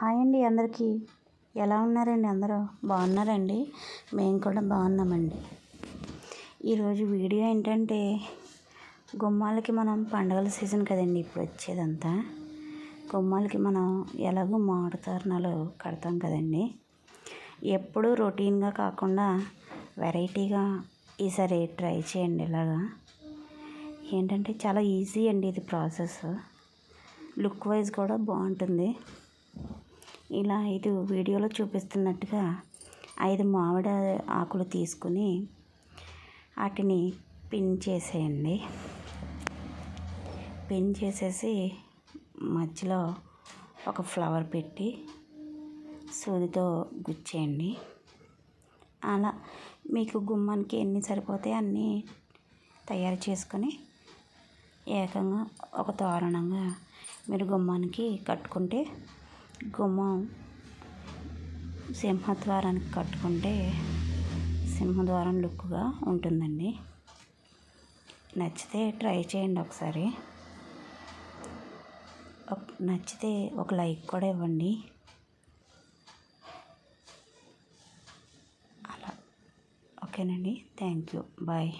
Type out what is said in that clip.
Hi అండి అందరికీ. ఎలా ఉన్నారండి అందరూ? బాగున్నారండి? మేము కూడా బాగున్నామండి. ఈరోజు వీడియో ఏంటంటే, గుమ్మాలకి మనం పండుగల సీజన్ కదండి ఇప్పుడు వచ్చేదంతా. గుమ్మాలకి మనం ఎలాగో మామిడి తోరణాలు కడతాం కదండి. ఎప్పుడూ రొటీన్గా కాకుండా వెరైటీగా ఈసారి ట్రై చేయండి. ఇలాగా ఏంటంటే చాలా ఈజీ అండి ఇది ప్రాసెస్. లుక్ వైజ్ కూడా బాగుంటుంది. ఇలా 5 వీడియోలో చూపిస్తున్నట్టుగా 5 మామిడి ఆకులు తీసుకుని వాటిని పిన్ చేసేయండి. పిన్ చేసేసి మధ్యలో ఒక ఫ్లవర్ పెట్టి సూదితో గుచ్చేయండి. అలా మీకు గుమ్మానికి ఎన్ని సరిపోతాయి అన్నీ తయారు చేసుకొని ఏకంగా ఒక తోరణంగా మీరు గుమ్మానికి కట్టుకుంటే, గుమ్మం సింహద్వారానికి కట్టుకుంటే సింహద్వారం లుక్గా ఉంటుందండి. నచ్చితే ట్రై చేయండి ఒకసారి. నచ్చితే ఒక లైక్ కూడా ఇవ్వండి. అలా ఓకేనండి. Thank you. బాయ్.